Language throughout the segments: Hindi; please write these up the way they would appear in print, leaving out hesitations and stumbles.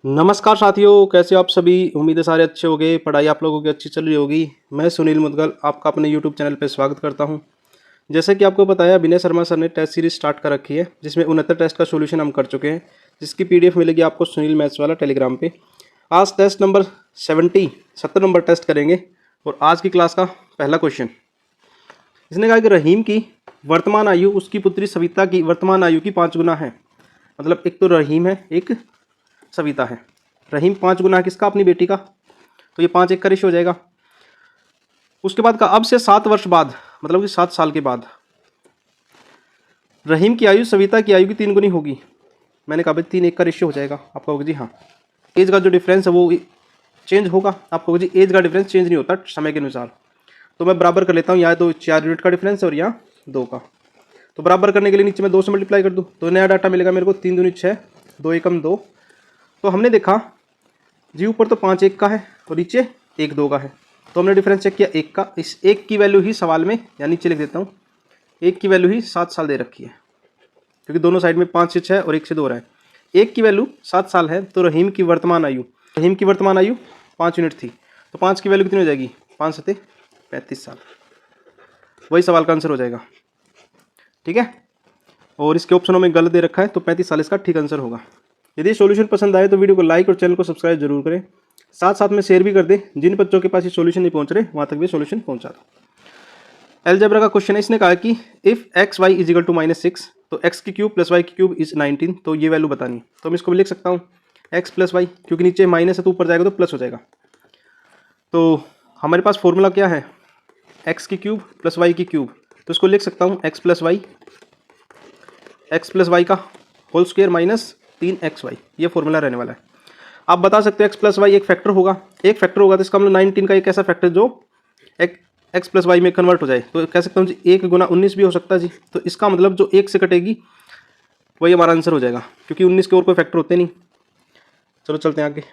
नमस्कार साथियों, कैसे हो आप सभी। उम्मीद है सारे अच्छे होंगे, पढ़ाई आप लोगों की अच्छी चल रही होगी। मैं सुनील मुदगल आपका अपने यूट्यूब चैनल पर स्वागत करता हूं। जैसे कि आपको बताया, विनय शर्मा सर ने टेस्ट सीरीज स्टार्ट कर रखी है, जिसमें 69 टेस्ट का सोल्यूशन हम कर चुके हैं, जिसकी पीडीएफ मिलेगी आपको सुनील मैथ्स वाला टेलीग्राम पे। आज टेस्ट नंबर 70 नंबर टेस्ट करेंगे। और आज की क्लास का पहला क्वेश्चन, इसने कहा कि रहीम की वर्तमान आयु उसकी पुत्री सविता की वर्तमान आयु की 5 गुना है। मतलब एक तो रहीम है, एक सविता है। रहीम 5 गुना किसका, अपनी बेटी का, तो ये 5 एक का रेशियो हो जाएगा। उसके बाद का अब से 7 वर्ष बाद, मतलब कि 7 साल के बाद रहीम की आयु सविता की आयु की 3 गुनी होगी। मैंने कहा भाई 3 एक का रेशियो हो जाएगा। आप कहोगे जी हाँ। एज का जो डिफरेंस है वो चेंज होगा। आप कहोगे जी एज का डिफरेंस चेंज नहीं होता समय के अनुसार। तो मैं बराबर कर लेता हूँ, यहाँ तो 4 यूनिट का डिफरेंस है और यहाँ 2 का। तो बराबर करने के लिए नीचे मैं 2 से मल्टीप्लाई कर दूँ तो नया डाटा मिलेगा मेरे को। 3 दूनी 6, 2 एकम 2। तो हमने देखा जी ऊपर तो 5 एक का है और नीचे 1 2 का है। तो हमने डिफरेंस चेक किया 1 का। इस 1 की वैल्यू ही सवाल में, या नीचे लिख देता हूँ, 1 की वैल्यू ही 7 साल दे रखी है, क्योंकि दोनों साइड में 5 से 6 और 1 से 2 रहा है। 1 की वैल्यू 7 साल है, तो रहीम की वर्तमान आयु 5 यूनिट थी। तो 5 की वैल्यू कितनी हो जाएगी, 5 सते 35 साल। वही सवाल का आंसर हो जाएगा। ठीक है। और इसके ऑप्शनों में गलत दे रखा है, तो 35 साल इसका ठीक आंसर होगा। यदि सॉल्यूशन पसंद आए तो वीडियो को लाइक और चैनल को सब्सक्राइब जरूर करें। साथ साथ में शेयर भी कर दें, जिन बच्चों के पास ये सॉल्यूशन नहीं पहुंच रहे वहां तक भी सॉल्यूशन पहुंचा दो। अलजेब्रा का क्वेश्चन है। इसने कहा कि if X Y is equal to -6 तो एक्स की क्यूब प्लस वाई की क्यूब इज 19। तो ये वैल्यू बतानी। तो मैं इसको भी लिख सकता हूँ एक्स प्लस वाई, क्योंकि नीचे माइनस है तो ऊपर जाएगा तो प्लस हो जाएगा। तो हमारे पास फॉर्मूला क्या है, एक्स की क्यूब प्लस वाई की क्यूब। तो इसको लिख सकता हूँ एक्स प्लस वाई का होल स्क्वायर माइनस 3xy। ये फॉर्मूला रहने वाला है। आप बता सकते हो एक्स प्लस वाई एक फैक्टर होगा। तो इसका मतलब 19 का एक ऐसा फैक्टर जो एक्स प्लस वाई में कन्वर्ट हो जाए। तो कह सकता हूँ जी 1 गुना 19 भी हो सकता है जी। तो इसका मतलब जो 1 से कटेगी वही हमारा आंसर हो जाएगा, क्योंकि 19 के और कोई फैक्टर होते नहीं। चलो चलते हैं आगे।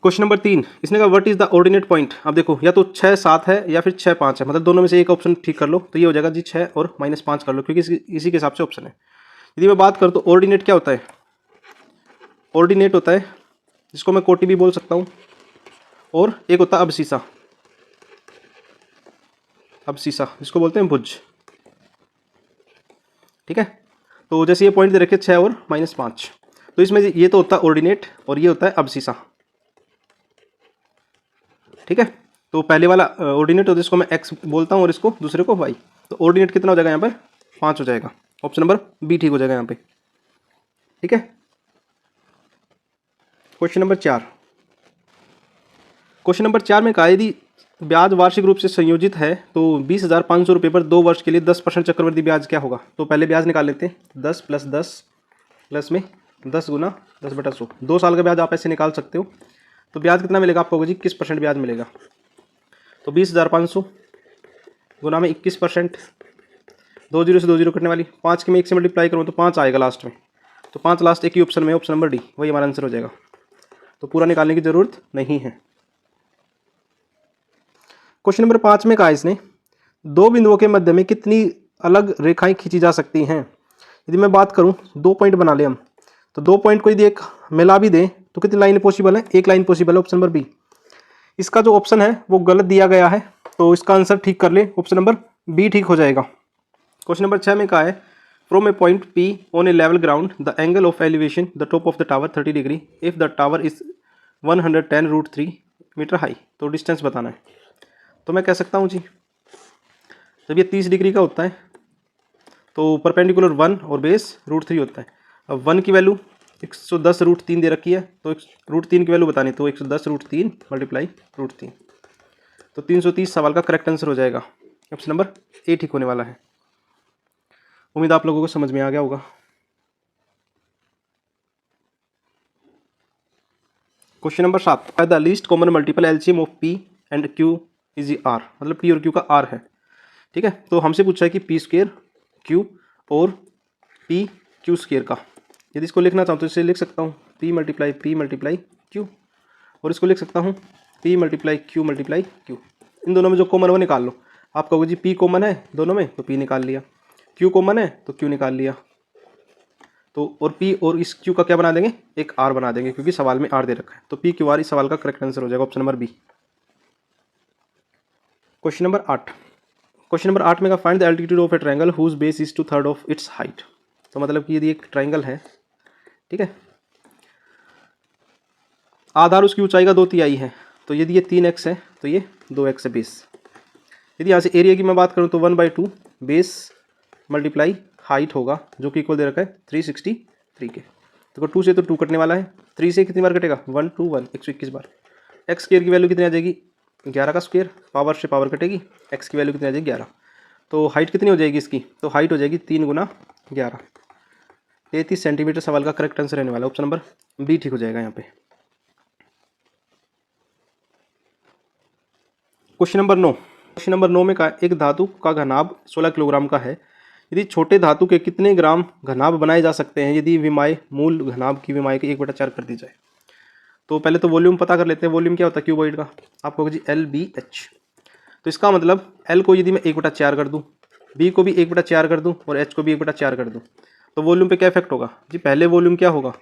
क्वेश्चन नंबर 3, इसने कहा what is the ordinate point. अब देखो, या तो 6 7 है या फिर 6 5 है, मतलब दोनों में से एक ऑप्शन ठीक कर लो। तो ये हो जाएगा जी 6 और -5 कर लो, क्योंकि इसी के हिसाब से ऑप्शन है। यदि मैं बात करूँ तो ऑर्डिनेट क्या होता है, ऑर्डिनेट होता है जिसको मैं कोटि भी बोल सकता हूँ, और एक होता है अबसीसा जिसको बोलते हैं भुज। ठीक है। तो जैसे ये पॉइंट दे रखे 6 और -5, तो इसमें ये तो होता है ऑर्डिनेट और ये होता है अबसीसा। ठीक है। तो पहले वाला ऑर्डिनेट होता है, जिसको मैं एक्स बोलता हूँ और इसको दूसरे को वाई। तो ऑर्डिनेट कितना हो जाएगा यहाँ पर, 5 हो जाएगा। ऑप्शन नंबर बी ठीक हो जाएगा यहाँ पे। ठीक है। क्वेश्चन नंबर 4, में कहा यदि ब्याज वार्षिक रूप से संयोजित है तो 20,500 रुपये पर 2 वर्ष के लिए 10% चक्रवृद्धि ब्याज क्या होगा। तो पहले ब्याज निकाल लेते हैं। 10 + 10 प्लस में 10 गुना 10/100, 2 साल का ब्याज आप ऐसे निकाल सकते हो। तो ब्याज कितना मिलेगा आपको जी, 21% ब्याज मिलेगा। तो 20,500 गुना में 21%, 2 जीरो से 2 जीरो कटने वाली, 5 के मैं 1 से मल्टीप्लाई करूँ तो 5 आएगा लास्ट में। तो 5 लास्ट एक ही ऑप्शन में, ऑप्शन नंबर डी, वही हमारा आंसर हो जाएगा। तो पूरा निकालने की जरूरत नहीं है। क्वेश्चन नंबर 5 में कहा इसने 2 बिंदुओं के मध्य में कितनी अलग रेखाएं खींची जा सकती हैं। यदि मैं बात करूं 2 पॉइंट बना ले हम, तो 2 पॉइंट को यदि एक मिला भी दें तो कितनी लाइन पॉसिबल है, एक लाइन पॉसिबल है, ऑप्शन नंबर बी। इसका जो ऑप्शन है वो गलत दिया गया है, तो इसका आंसर ठीक कर ले, ऑप्शन नंबर बी ठीक हो जाएगा। क्वेश्चन नंबर 6 में कहा है from a point P on a level ground the angle of elevation the top of the tower 30 degree if the tower is 110√3 metre high. तो डिस्टेंस बताना है। तो मैं कह सकता हूँ जी, जब ये 30 डिग्री का होता है तो परपेंडिकुलर 1 और बेस √3 होता है। अब 1 की वैल्यू 110√3 दे रखी है, तो √3 की वैल्यू बतानी, तो 110√3 मल्टीप्लाई √3, तो 330 सवाल का करेक्ट आंसर हो जाएगा। ऑप्शन नंबर ए ठीक होने वाला है। उम्मीद आप लोगों को समझ में आ गया होगा। Question number 7, the least common multiple LCM of P and Q is R. मतलब पी और क्यू का आर है। ठीक है। तो हमसे पूछा है कि पी स्क्वेयर क्यू और पी क्यू स्क्वेयर का। यदि इसको लिखना चाहूँ तो इसे लिख सकता हूँ पी मल्टीप्लाई क्यू, और इसको लिख सकता हूँ पी मल्टीप्लाई क्यू। इन दोनों में जो कॉमन वो निकाल लो। आप कहोगे जी पी कॉमन है दोनों में, तो पी निकाल लिया, क्यू कॉमन है तो क्यू निकाल लिया। तो और पी और इस क्यू का क्या बना देंगे, एक आर बना देंगे, क्योंकि सवाल में आर दे रखा है। तो पी क्यू आर इस सवाल का करेक्ट आंसर हो जाएगा, option number B. Question number 8। Question number 8 में का find the altitude of a triangle whose base is 2/3 of its height. तो मतलब कि यदि एक ट्रायंगल है, ठीक है, आधार उसकी ऊंचाई का 2/3 है, तो यदि ये 3x है तो ये 2x है बेस। यदि यहाँ से एरिया की मैं बात करूँ तो 1/2 बेस मल्टीप्लाई हाइट होगा, जो कि इक्वल दे रखा है 363 के। तो 2 से तो 2 कटने वाला है, 3 से कितनी बार कटेगा, 1 2 1 121 बार। एक्स स्क्वायर की वैल्यू कितनी आ जाएगी, 11 का स्क्वायर, पावर से पावर कटेगी, एक्स की वैल्यू कितनी आ जाएगी 11। तो हाइट कितनी हो जाएगी इसकी, तो हाइट हो जाएगी 3 × 11, 33 सेंटीमीटर सवाल का करेक्ट आंसर रहने वाला है, ऑप्शन नंबर बी ठीक हो जाएगा यहाँ पे। Question number 9। क्वेश्चन नंबर 9 में का एक धातु का घनाभ 16 किलोग्राम का है। यदि छोटे धातु के कितने ग्राम घनाभ बनाए जा सकते हैं यदि विमाएँ मूल घनाभ की विमाएँ के 1/4 कर दी जाए। तो पहले तो वॉल्यूम पता कर लेते हैं। वॉल्यूम क्या होता है क्यूबॉइड का, आपको होगा जी LBH। तो इसका मतलब L को यदि मैं 1/4 कर दूँ, B को भी 1/4 कर दूँ और H को भी 1/4 कर दूँ, तो वॉल्यूम पे क्या इफेक्ट होगा जी। पहले वॉल्यूम क्या होगा,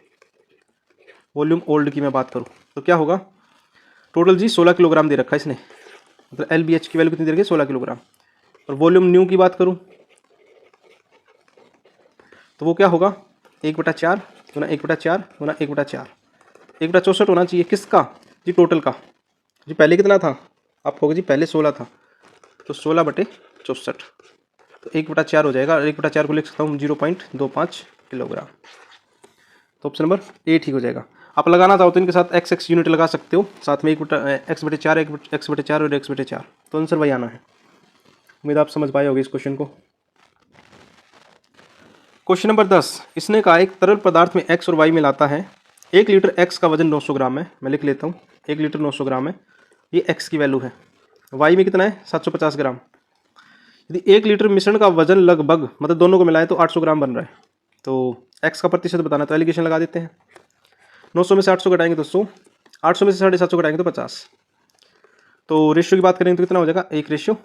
वॉल्यूम ओल्ड की मैं बात करूँ तो क्या होगा, टोटल जी 16 किलोग्राम दे रखा है इसने, मतलब LBH की वैल्यू कितनी दे रखी है 16 किलोग्राम। और वॉल्यूम न्यू की बात करूँ तो वो क्या होगा 1/4 गुना 1/4 गुना 1/4, 1/64 होना चाहिए। किसका जी, टोटल का। जी पहले कितना था, आपको होगा जी पहले 16 था, तो 16/64, तो 1/4 हो जाएगा। 1/4 को लिख सकता हूँ 0.25 किलोग्राम। तो ऑप्शन नंबर ए ठीक हो जाएगा। आप लगाना चाहो तो इनके साथ x यूनिट लगा सकते हो, साथ में x/4 x/4 और x/4, तो आंसर वही आना है। उम्मीद आप समझ पाए होगे इस क्वेश्चन को। Question number 10। इसने कहा एक तरल पदार्थ में x और y मिलाता है। 1 लीटर x का वजन 900 ग्राम है, मैं लिख लेता हूँ 1 लीटर 900 ग्राम है, ये x की वैल्यू है। y में कितना है 750 ग्राम। यदि 1 लीटर मिश्रण का वजन लगभग, मतलब दोनों को मिलाए तो 800 ग्राम बन रहा है, तो x का प्रतिशत बताना, तो एलिगेशन लगा देते हैं। 900 में से 800 घटाएंगे तो 100, 800 में से 750 घटाएंगे तो 50। तो रेशियो की बात करेंगे तो कितना हो जाएगा 1/2।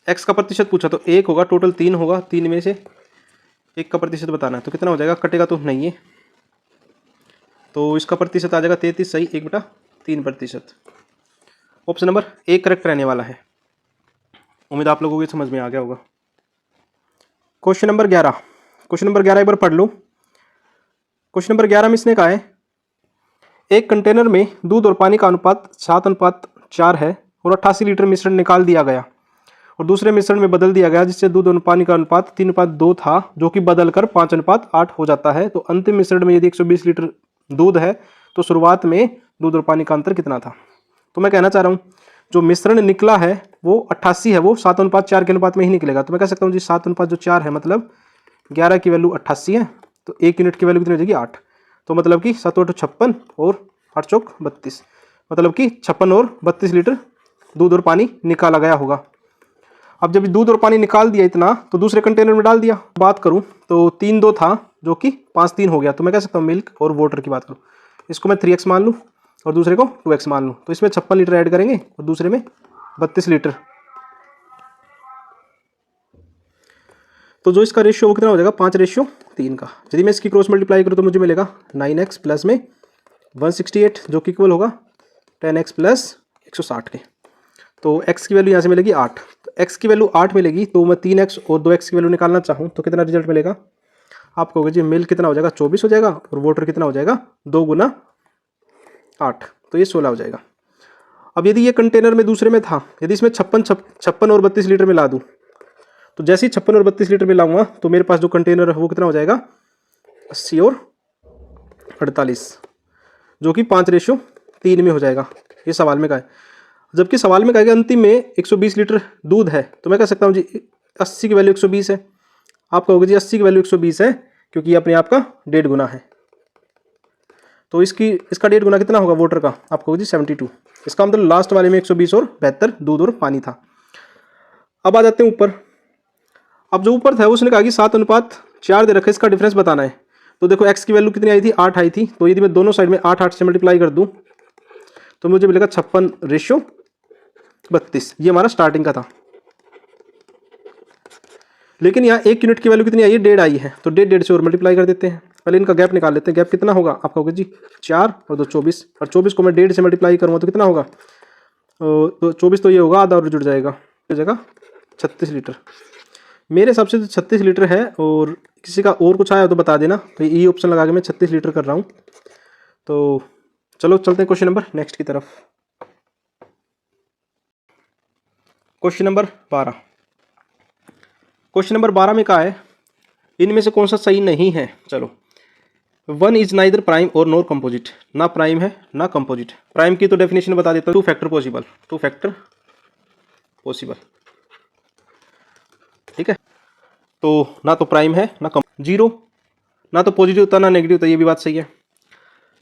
x का प्रतिशत पूछा तो 1 होगा, टोटल 3 होगा, 3 में से 1 का प्रतिशत बताना है, तो कितना हो जाएगा, कटेगा तो नहीं है, तो इसका प्रतिशत आ जाएगा 33 सही, 1/3%। ऑप्शन नंबर ए करेक्ट रहने वाला है। उम्मीद आप लोगों को समझ में आ गया होगा। Question number 11। क्वेश्चन नंबर 11 एक बार पढ़ लो। क्वेश्चन नंबर 11 में इसने कहा है एक कंटेनर में दूध और पानी का अनुपात 7:4 है और 88 लीटर मिश्रण निकाल दिया गया और दूसरे मिश्रण में बदल दिया गया, जिससे दूध और पानी का अनुपात 3:2 था, जो कि बदलकर 5:8 हो जाता है। तो अंतिम मिश्रण में यदि 120 लीटर दूध है तो शुरुआत में दूध और पानी का अंतर कितना था। तो मैं कहना चाह रहा हूँ जो मिश्रण निकला है वो 88 है, वो 7:4 के अनुपात में ही निकलेगा। तो मैं कह सकता हूँ जी 7:4 है, मतलब 11 की वैल्यू 88 है, तो 1 यूनिट की वैल्यू कितनी हो जाएगी 8। तो मतलब कि 7 × 56 और 8 चौक 32, मतलब कि 56 और 32 लीटर दूध और पानी निकाला गया होगा। अब जब दूध और पानी निकाल दिया इतना, तो दूसरे कंटेनर में डाल दिया। बात करूं तो 3:2 था, जो कि 5:3 हो गया। तो मैं कह सकता हूँ मिल्क और वाटर की बात करूं, इसको मैं 3x मान लूँ और दूसरे को 2x मान लूँ, तो इसमें 56 लीटर ऐड करेंगे और दूसरे में 32 लीटर। तो जो इसका रेशियो वो कितना हो जाएगा 5:3 का। यदि मैं इसकी क्रॉस मल्टीप्लाई करूँ तो मुझे मिलेगा 9x प्लस में 168, जो कि इक्वल होगा 10x प्लस 160 के। तो x की वैल्यू यहाँ से मिलेगी 8, तो x की वैल्यू 8 मिलेगी, तो मैं 3x और 2x की वैल्यू निकालना चाहूँ तो कितना रिजल्ट मिलेगा आपको होगा जी। मिल्क कितना हो जाएगा 24 हो जाएगा और वाटर कितना हो जाएगा 2 × 8, तो ये 16 हो जाएगा। अब यदि ये कंटेनर में दूसरे में था, यदि इसमें 56 और 32 लीटर मिला दूँ, तो जैसे ही 56 और 32 लीटर मिलाऊंगा तो मेरे पास जो कंटेनर है वो कितना हो जाएगा 80 और 48, जो कि 5:3 में हो जाएगा। ये सवाल में कहा है, जबकि सवाल में कहा गया अंतिम में 120 लीटर दूध है, तो मैं कह सकता हूँ जी 80 की वैल्यू 120 है। आप कहोगे जी 80 की वैल्यू 120 है क्योंकि ये अपने आप का 1.5 गुना है, तो इसका 1.5 गुना कितना होगा वाटर का, आप कहोगे जी 72। इसका मतलब लास्ट वाले में 120 और 72 दूध और पानी था। अब आ जाते हैं ऊपर। अब जो ऊपर था उसने कहा कि 7:4 दे रखा है, इसका डिफरेंस बताना है। तो देखो x की वैल्यू कितनी आई थी 8 आई थी, तो यदि मैं दोनों साइड में 8 से मल्टीप्लाई कर दूं तो मुझे मिलेगा 56:32। ये हमारा स्टार्टिंग का था, लेकिन यहाँ 1 यूनिट की वैल्यू कितनी आई है 1.5 आई है, तो 1.5 से और मल्टीप्लाई कर देते हैं। पहले इनका गैप निकाल लेते हैं। गैप कितना होगा आपका होगा जी 4 और 2 24, और 24 को मैं 1.5 से मल्टीप्लाई करूँगा तो कितना होगा, तो 24 तो ये होगा, आधा और जुड़ जाएगा, हो जाएगा 36 लीटर। मेरे हिसाब से तो 36 लीटर है, और किसी का और कुछ आया तो बता देना। तो ये ऑप्शन लगा के मैं 36 लीटर कर रहा हूँ। तो चलो चलते हैं क्वेश्चन नंबर नेक्स्ट की तरफ। Question number 12। क्वेश्चन नंबर 12 में कहा है इनमें से कौन सा सही नहीं है। चलो, 1 इज नाइदर प्राइम और नॉर कंपोजिट, ना प्राइम है ना कंपोजिट। प्राइम की तो डेफिनेशन बता देता हूँ, 2 फैक्टर पॉसिबल, 2 फैक्टर पॉसिबल, ठीक है। तो ना तो प्राइम है ना जीरो, ना तो पॉजिटिव होता ना नेगेटिव होता, ये भी बात सही है।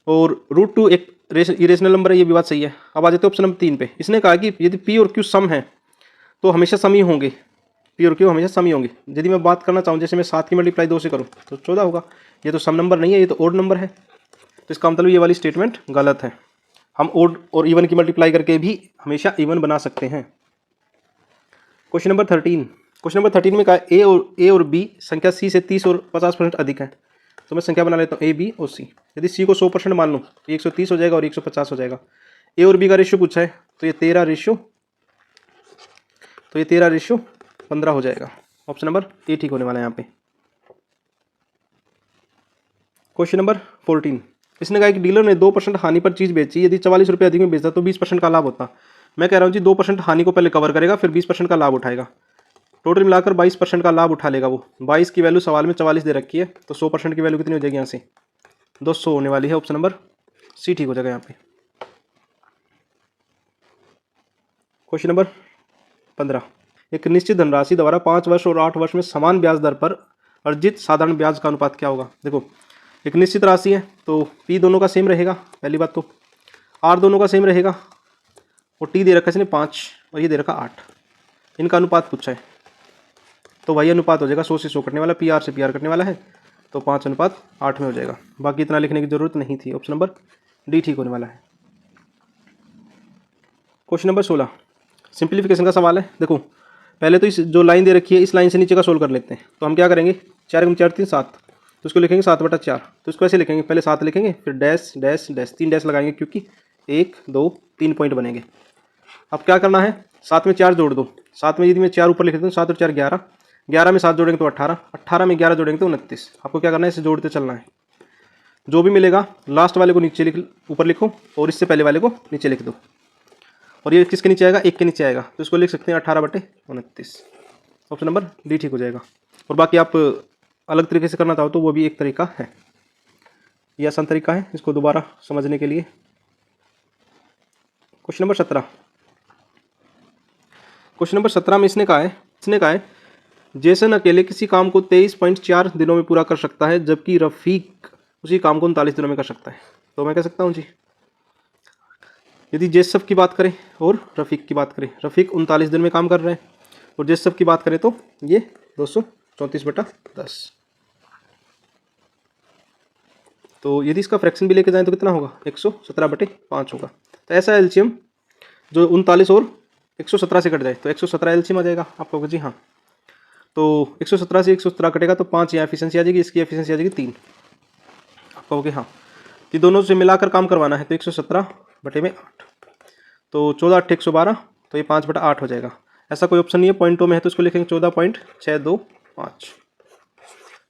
और √2 एक इरेशनल नंबर है, ये भी बात सही है। अब आ जाते हैं ऑप्शन नंबर 3 पे। इसने कहा कि यदि पी और क्यू सम है तो हमेशा सम ही होंगे, पी और क्यू हमेशा सम ही होंगे। यदि मैं बात करना चाहूँ, जैसे मैं 7 की मल्टीप्लाई 2 से करूँ तो 14 होगा। ये तो सम नंबर नहीं है, ये तो ओड नंबर है। तो इसका मतलब ये वाली स्टेटमेंट गलत है। हम ओड और इवन की मल्टीप्लाई करके भी हमेशा इवन बना सकते हैं। Question number 13। क्वेश्चन नंबर 13 में कहा ए और बी संख्या सी से 30 और 50% अधिक है। तो मैं संख्या बना लेता हूँ ए बी और सी। यदि सी को 100% मान लूँ तो 130 हो जाएगा और 150 हो जाएगा। ए और बी का रेशियो पूछा है, तो ये 13:15 हो जाएगा। ऑप्शन नंबर ए ठीक होने वाला है यहाँ पे। Question number 14। इसने कहा कि डीलर ने 2% हानि पर चीज़ बेची, यदि 44 रुपये अधिक में बेचता तो 20% का लाभ होता। मैं कह रहा हूँ जी 2% हानि को पहले कवर करेगा, फिर 20% का लाभ उठाएगा। टोटल मिलाकर 22% का लाभ उठा लेगा वो। 22 की वैल्यू सवाल में 44 दे रखी है, तो 100% की वैल्यू कितनी हो जाएगी यहाँ से 200 होने वाली है। ऑप्शन नंबर सी ठीक हो जाएगा यहाँ पे। Question number 15। एक निश्चित धनराशि द्वारा 5 वर्ष और 8 वर्ष में समान ब्याज दर पर अर्जित साधारण ब्याज का अनुपात क्या होगा। देखो, एक निश्चित राशि है तो पी दोनों का सेम रहेगा, पहली बात तो आर दोनों का सेम रहेगा, और टी दे रखा है इसने 5 और ये दे रखा 8। इनका अनुपात पूछा है, तो वही अनुपात हो जाएगा 100 से 100 कटने वाला, पी आर से पी आर कटने वाला है, तो 5:8 में हो जाएगा। बाकी इतना लिखने की जरूरत नहीं थी। ऑप्शन नंबर डी ठीक होने वाला है। क्वेश्चन नंबर 16 सिंप्लीफिकेशन का सवाल है। देखो, पहले तो इस जो लाइन दे रखी है इस लाइन से नीचे का सोल्व कर लेते हैं। तो हम क्या करेंगे, 4 × 4 = 3 7, तो इसको लिखेंगे 7/4। तो इसको ऐसे लिखेंगे, पहले 7 लिखेंगे, फिर डैश डैश डैश 3 डैश लगाएंगे, क्योंकि 1 2 3 पॉइंट बनेंगे। अब क्या करना है, 7 में 4 जोड़ दो। 7 में यदि मैं 4 ऊपर लिख देता हूँ, 7 और 4 11, 11 में 7 जोड़ेंगे तो 18, 18 में 11 जोड़ेंगे तो 29। आपको क्या करना है, इसे जोड़ते चलना है। जो भी मिलेगा लास्ट वाले को नीचे ऊपर लिखो, और इससे पहले वाले को नीचे लिख दो। और ये किसके नीचे आएगा, 1 के नीचे आएगा, तो इसको लिख सकते हैं 18/29। ऑप्शन नंबर डी ठीक हो जाएगा। और बाकी आप अलग तरीके से करना चाहो तो वो भी एक तरीका है, ये आसान तरीका है इसको दोबारा समझने के लिए। Question number 17। क्वेश्चन नंबर 17 में इसने कहा है जेसन अकेले किसी काम को 23.4 दिनों में पूरा कर सकता है, जबकि रफीक उसी काम को 39 दिनों में कर सकता है। तो मैं कह सकता हूँ जी, यदि जेसफ की बात करें और रफीक की बात करें, रफीक 39 दिन में काम कर रहे हैं, और जेसफ की बात करें तो ये 234/10। तो यदि इसका फ्रैक्शन भी लेके जाएं तो कितना होगा, 117/5 होगा। तो ऐसा एलसीएम जो 39 और 117 से कट जाए तो 117 एलसीएम आ जाएगा। आप कहोगे जी हाँ, तो 117 से 117 कटेगा तो 5 यहाँ एफिशिएंसी आ जाएगी, इसकी एफिशिएंसी आ जाएगी 3। आप कहोगे हाँ, कि दोनों से मिलाकर काम करवाना है तो 117/8, तो 14 × 8 = 112, तो ये 5/8 हो जाएगा। ऐसा कोई ऑप्शन नहीं है, पॉइंटों में है तो इसको लिखेंगे 14.625।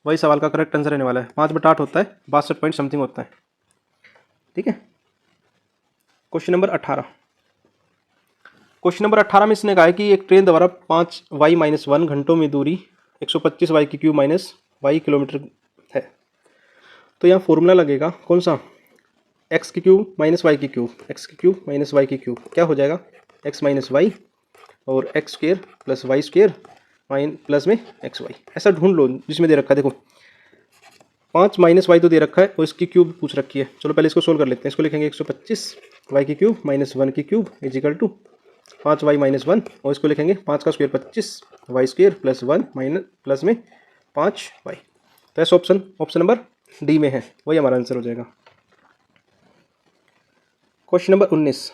वही सवाल का करेक्ट आंसर रहने वाला है। 5/8 होता है 62 पॉइंट समथिंग होता है, ठीक है। Question number 18। क्वेश्चन नंबर 18 में इसने कहा है कि एक ट्रेन द्वारा 5y-1 घंटों में दूरी 125y³ - y किलोमीटर है। तो यहाँ फॉर्मूला लगेगा कौन सा, x³ - y³, x³ - y³ क्या हो जाएगा, x - y और x² + y² प्लस में xy। ऐसा ढूंढ लो जिसमें दे रखा है। देखो 5 - y तो दे रखा है और इसकी क्यूब पूछ रखी है। चलो पहले इसको सोल्व कर लेते हैं। इसको लिखेंगे 125y³ - 1³ = 5y - 1, और इसको लिखेंगे 5 का स्क्वायर 25 y² + 1 प्लस में 5y। तो ऐसा ऑप्शन नंबर डी में है, वही हमारा आंसर हो जाएगा। Question number 19।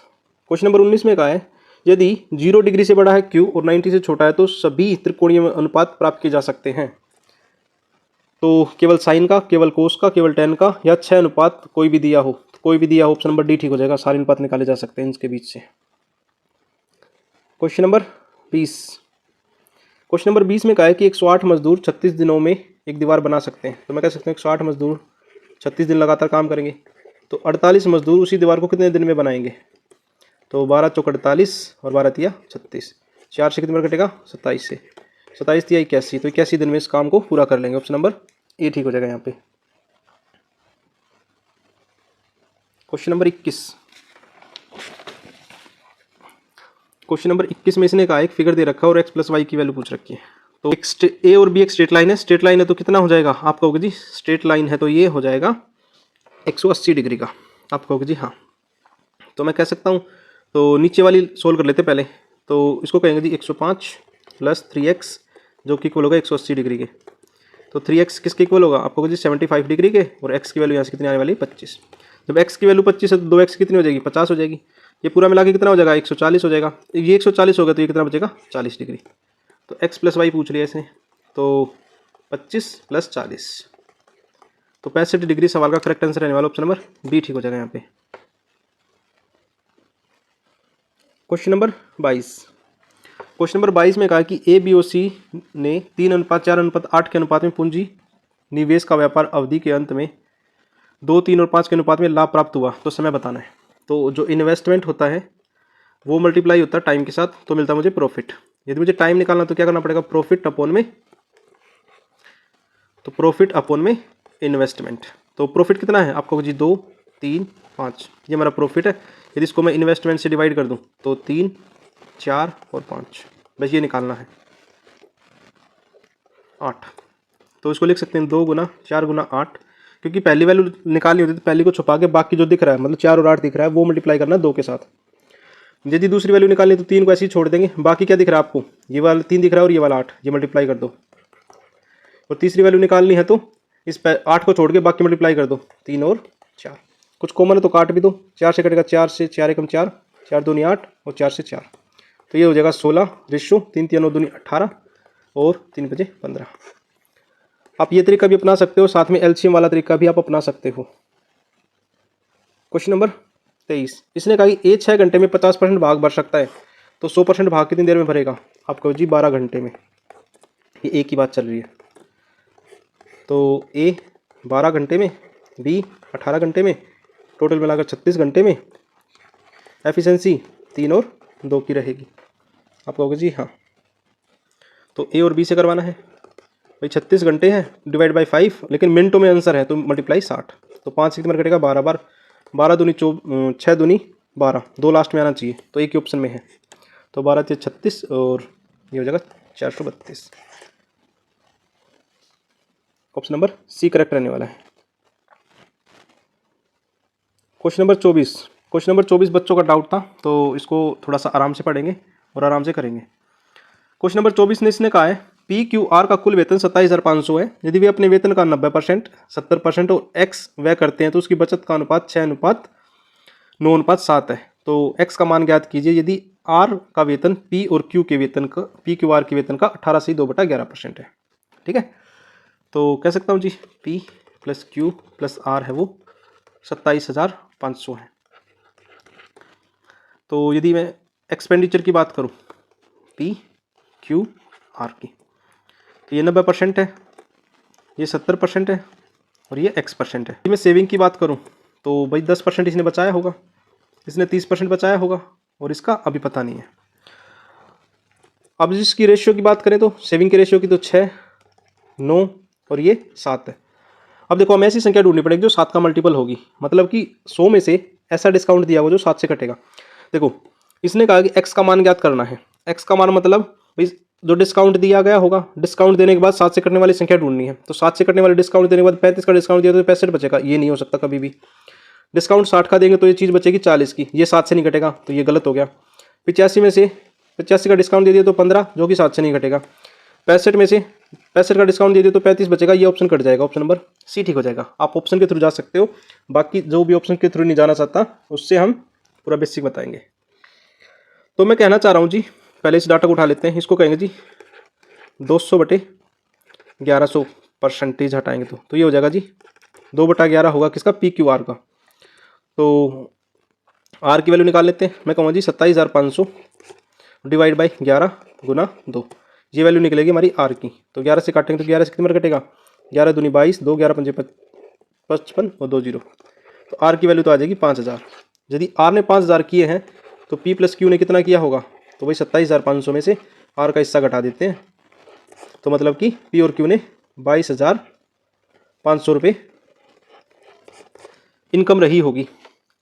क्वेश्चन नंबर 19 में कहा है यदि 0 डिग्री से बड़ा है Q और 90 से छोटा है तो सभी त्रिकोणीय अनुपात प्राप्त किए जा सकते हैं। तो केवल साइन का, केवल कोस का, केवल टेन का, या 6 अनुपात कोई भी दिया हो, तो कोई भी दिया हो, ऑप्शन नंबर डी ठीक हो जाएगा। सारे अनुपात निकाले जा सकते हैं इनके बीच से। Question number 20। क्वेश्चन नंबर 20 में कहा है कि 108 मजदूर 36 दिनों में एक दीवार बना सकते हैं। तो मैं कह सकता हूँ 108 मजदूर 36 दिन लगातार काम करेंगे, तो 48 मजदूर उसी दीवार को कितने दिन में बनाएंगे? तो 12 चौक 48 और 12 तिया 36, 4 से कितने बार कटेगा? 27 से, 27 तिया 81, तो 81 दिन में इस काम को पूरा कर लेंगे। ऑप्शन नंबर ए ठीक हो जाएगा यहाँ पे। Question number 21। क्वेश्चन नंबर 21 में इसने कहा एक फिगर दे रखा है और x प्लस वाई की वैल्यू पूछ रखी है। तो ए और बी एक स्ट्रेट लाइन है, स्ट्रेट लाइन है तो कितना हो जाएगा? आप कहोगे जी स्ट्रेट लाइन है तो ये हो जाएगा 180 डिग्री का। आप कहोगे जी हाँ। तो मैं कह सकता हूँ, तो नीचे वाली सोल्व कर लेते पहले। तो इसको कहेंगे जी 105 प्लस 3x जो कि इक्वल होगा 180 डिग्री के। तो 3x किसके इक्वल होगा? आप कहोगे जी 75 डिग्री के, और x की वैल्यू यहाँ से कितनी आने वाली? 25। जब x की वैल्यू 25 है तो 2x कितनी हो जाएगी? 50 हो जाएगी। ये पूरा मिला के कितना हो जाएगा? 140 हो जाएगा। ये 140 होगा तो ये कितना बचेगा? 40 डिग्री। तो x प्लस वाई पूछ लिया इसने, तो 25 प्लस 40, तो 65 डिग्री सवाल का करेक्ट आंसर रहने वाला ऑप्शन नंबर बी ठीक हो जाएगा यहाँ पे। Question number 22। क्वेश्चन नंबर 22 में कहा कि ए बी और सी ने 3:4:8 के अनुपात में पूंजी निवेश का व्यापार अवधि के अंत में 2, 3 और 5 के अनुपात में लाभ प्राप्त हुआ, तो समय बताना है। तो जो इन्वेस्टमेंट होता है वो मल्टीप्लाई होता है टाइम के साथ, तो मिलता है मुझे प्रॉफिट। यदि मुझे टाइम निकालना तो क्या करना पड़ेगा? प्रॉफिट अपॉन में, तो प्रॉफिट अपॉन में इन्वेस्टमेंट। तो प्रॉफिट कितना है? आपको जी 2, 3, 5, ये हमारा प्रॉफिट है। यदि इसको मैं इन्वेस्टमेंट से डिवाइड कर दूं तो 3, 4 और 5, बस ये निकालना है 8। तो इसको लिख सकते हैं 2 गुना 4 गुना 8, क्योंकि पहली वैल्यू निकालनी होती है तो पहली को छुपा के बाकी जो दिख रहा है, मतलब 4 और 8 दिख रहा है, वो मल्टीप्लाई करना है 2 के साथ। यदि दूसरी वैल्यू निकालनी है तो 3 को ऐसे ही छोड़ देंगे, बाकी क्या दिख रहा है आपको? ये वाला 3 दिख रहा है और ये वाला 8, ये मल्टीप्लाई कर दो। और तीसरी वैल्यू निकालनी है तो इस 8 को छोड़ के बाकी मल्टीप्लाई कर दो, 3 और 4। कुछ कॉमन है तो काट भी दो, 4 से कटेगा 4 से, 4 एकम 4, 4 दूनी 8 और 4 से 4, तो ये हो जाएगा 16 रेशो 3 3 9 दूनी 18 और 3 बजे 15। आप ये तरीका भी अपना सकते हो, साथ में एलसीएम वाला तरीका भी आप अपना सकते हो। Question number 23। इसने कहा कि ए 6 घंटे में 50% भाग भर सकता है, तो 100% भाग कितनी देर में भरेगा? आप कहो जी 12 घंटे में। ये ए की बात चल रही है, तो ए 12 घंटे में, बी 18 घंटे में, टोटल मिलाकर 36 घंटे में। एफिशिएंसी 3 और 2 की रहेगी। आप कहोगे जी हाँ। तो ए और बी से करवाना है भाई, 36 घंटे हैं डिवाइड बाई 5, लेकिन मिनटों में आंसर है तो मल्टीप्लाई 60। तो 5 से कितना कटेगा? 12 बार, 12 दूनी 6 दूनी 12, 2 लास्ट में आना चाहिए, तो एक ही ऑप्शन में है। तो 12 से 36 और ये हो जाएगा 432। ऑप्शन नंबर सी करेक्ट रहने वाला है। Question number 24। क्वेश्चन नंबर 24 बच्चों का डाउट था, तो इसको थोड़ा सा आराम से पढ़ेंगे और आराम से करेंगे। क्वेश्चन नंबर 24 ने इसने कहा है पी क्यू आर का कुल वेतन 27,500 है। यदि वे अपने वेतन का 90%, 70% और एक्स व्यय करते हैं तो उसकी बचत का अनुपात 6:9:7 है। तो एक्स का मान ज्ञात कीजिए यदि आर का वेतन पी और क्यू के वेतन का, पी क्यू आर के वेतन का 18 से 2/11% है। ठीक है, तो कह सकता हूँ जी P plus Q plus R है वो 27,500 है। तो यदि मैं एक्सपेंडिचर की बात करूँ पी क्यू आर की, तो ये 90% है, ये 70% है और ये x% है। यदि मैं सेविंग की बात करूँ तो भाई 10% इसने बचाया होगा, इसने 30% बचाया होगा और इसका अभी पता नहीं है। अब इसकी रेशियो की बात करें तो सेविंग की रेशियो की तो 6, 9 और ये 7 है। अब देखो हमें ऐसी संख्या ढूंढनी पड़ेगी जो 7 का मल्टीपल होगी, मतलब कि 100 में से ऐसा डिस्काउंट दिया होगा जो 7 से कटेगा। देखो इसने कहा कि x का मान ज्ञात करना है। x का मान मतलब भाई जो डिस्काउंट दिया गया होगा, डिस्काउंट देने के बाद 7 से कटने वाली संख्या ढूंढनी है। तो 7 से कटने वाले डिस्काउंट देने के बाद 35 का डिस्काउंट दिया तो 65 बचेगा, ये नहीं हो सकता कभी भी। डिस्काउंट 60 का देंगे तो ये चीज़ बचेगी 40 की, ये 7 से नहीं कटेगा तो ये गलत हो गया। 85 में से 85 का डिस्काउंट दे दिया तो 15 जो कि 7 से नहीं कटेगा। 65 में से 65 का डिस्काउंट दे दिया तो 35 बचेगा, ये ऑप्शन कट जाएगा, ऑप्शन नंबर सी ठीक हो जाएगा। आप ऑप्शन के थ्रू जा सकते हो, बाकी जो भी ऑप्शन के थ्रू नहीं जाना चाहता उससे हम पूरा बेसिक बताएंगे। तो मैं कहना चाह रहा हूँ जी, पहले इस डाटा को उठा लेते हैं। इसको कहेंगे जी 200/1100 परसेंटेज हटाएंगे तो ये हो जाएगा जी 2/11 होगा किसका, पी क्यू आर का। तो आर की वैल्यू निकाल लेते हैं। मैं कहूँगा जी 27,500 डिवाइड बाई 11 गुना 2, ये वैल्यू निकलेगी हमारी आर की। तो 11 से काटेंगे तो 11 से कितने बार कटेगा, 11 दूनी 22, 2 11 पंजे 55 और 2 0। तो आर की वैल्यू तो आ जाएगी 5000। यदि आर ने 5000 किए हैं तो पी प्लस क्यू ने कितना किया होगा, तो भाई 27,500 में से आर का हिस्सा घटा देते हैं। तो मतलब कि पी और क्यू ने 22,500 रुपये इनकम रही होगी।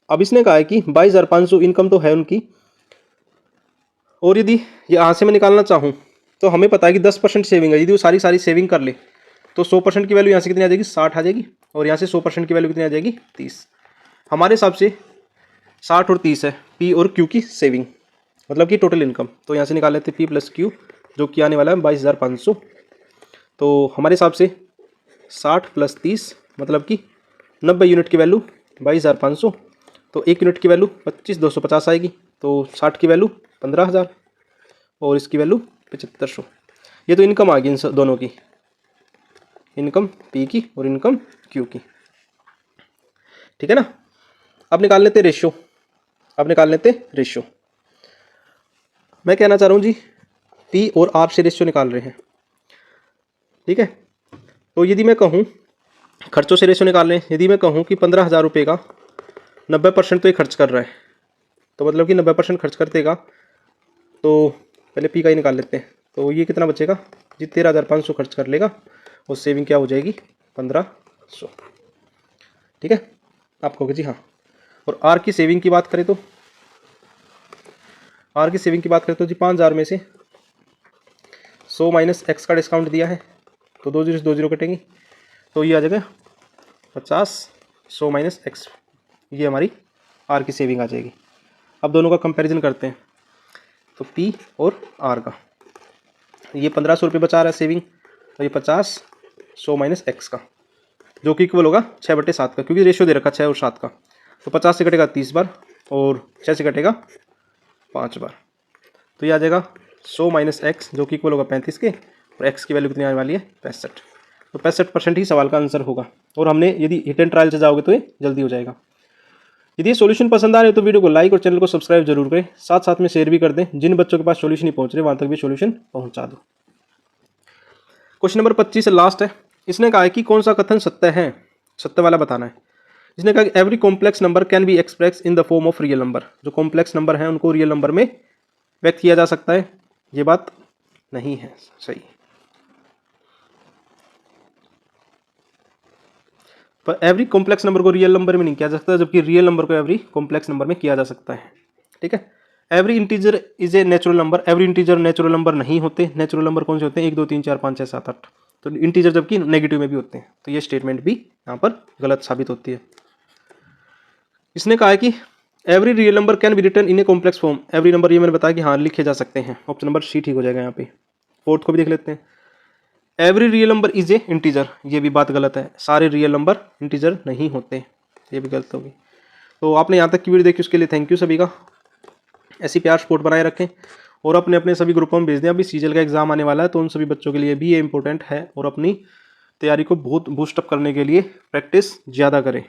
अब इसने कहा है कि 22,500 इनकम तो है उनकी, और यदि यहाँ से मैं निकालना चाहूँ तो हमें पता है कि 10% सेविंग है। यदि वो सारी सेविंग कर ले तो 100% की वैल्यू यहाँ से कितनी आ जाएगी, 60 आ जाएगी, और यहाँ से 100% की वैल्यू कितनी आ जाएगी, 30। हमारे हिसाब से 60 और 30 है पी और क्यू की सेविंग, मतलब कि टोटल इनकम। तो यहाँ से निकाल लेते पी प्लस क्यू, जो कि आने वाला है 22,500। तो हमारे हिसाब से 60 प्लस 30 मतलब कि 90 यूनिट की वैल्यू 22,500। तो 1 यूनिट की वैल्यू 25,250 आएगी। तो 60 की वैल्यू 15,000 और इसकी वैल्यू 7500। ये तो इनकम आ गई इन दोनों की, इनकम पी की और इनकम क्यू की, ठीक है ना। अब निकाल लेते रेशियो, मैं कहना चाह रहा हूँ जी पी और आर से रेशियो निकाल रहे हैं, ठीक है। तो यदि मैं कहूँ खर्चों से रेशियो निकाल रहे हैं, यदि मैं कहूँ कि 15,000 रुपये का 90% तो ये खर्च कर रहा है, तो मतलब कि 90% खर्च कर देगा। तो पहले पी का ही निकाल लेते हैं। तो ये कितना बचेगा जी, 13,500 खर्च कर लेगा और सेविंग क्या हो जाएगी 1,500, ठीक है। आप कहोगे जी हाँ। और आर की सेविंग की बात करें तो जी 5,000 में से 100 माइनस एक्स का डिस्काउंट दिया है, तो 2 0 से 2 0 कटेंगी, तो ये आ जाएगा 50, 100 माइनस एक्स, ये हमारी आर की सेविंग आ जाएगी। अब दोनों का कंपैरिजन करते हैं। तो पी और आर का, ये 1,500 रुपये बचा रहा है सेविंग, और ये 50, 100 माइनस एक्स का, जो कि इक्वल होगा 6/7 का, क्योंकि रेशियो दे रखा 6 और 7 का। तो 50 से कटेगा 30 बार और 6 से कटेगा 5 बार, तो ये आ जाएगा 100 माइनस एक्स, जो कि इक्वल होगा 35 के, और एक्स की वैल्यू कितनी आने वाली है 65। तो 65% ही सवाल का आंसर होगा। और हमने यदि हिट एंड ट्रायल से जाओगे तो ये जल्दी हो जाएगा। यदि ये सॉल्यूशन पसंद आ रहे हो तो वीडियो को लाइक और चैनल को सब्सक्राइब जरूर करें, साथ साथ में शेयर भी कर दें। जिन बच्चों के पास सॉल्यूशन नहीं पहुंच रहे वहां तक भी सॉल्यूशन पहुंचा दो। क्वेश्चन नंबर 25 लास्ट है। इसने कहा है कि कौन सा कथन सत्य है, सत्य वाला बताना है। इसने कहा कि every complex number can be express in the form of real number. जो कॉम्प्लेक्स नंबर है उनको रियल नंबर में व्यक्त किया जा सकता है। ये बात नहीं है सही, पर एवरी कॉम्प्लेक्स नंबर को रियल नंबर में नहीं किया जा सकता, जबकि रियल नंबर को एवरी कॉम्प्लेक्स नंबर में किया जा सकता है, ठीक है। Every integer is a natural number, every integer natural number नहीं होते। नेचुरल नंबर कौन से होते हैं, 1 2 3 4 5 6 7 8, तो इंटीजर जबकि नेगेटिव में भी होते हैं। तो ये स्टेटमेंट भी यहाँ पर गलत साबित होती है। इसने कहा है कि every real number can be written in a complex form. Every number, ये मैंने बताया कि हाँ लिखे जा सकते हैं। ऑप्शन नंबर सी ठीक हो जाएगा यहाँ पे। फोर्थ को भी देख लेते हैं। Every real number is a integer, ये भी बात गलत है। सारे रियल नंबर इंटीजर नहीं होते, ये भी गलत होगी। तो आपने यहाँ तक की वीडियो देखी उसके लिए थैंक यू सभी का। ऐसी प्यार सपोर्ट बनाए रखें और अपने अपने सभी ग्रुपों में भेज दें। अभी सीजल का एग्जाम आने वाला है, तो उन सभी बच्चों के लिए भी ये इंपॉर्टेंट है, और अपनी तैयारी को बहुत बूस्टअप करने के लिए प्रैक्टिस ज़्यादा करें।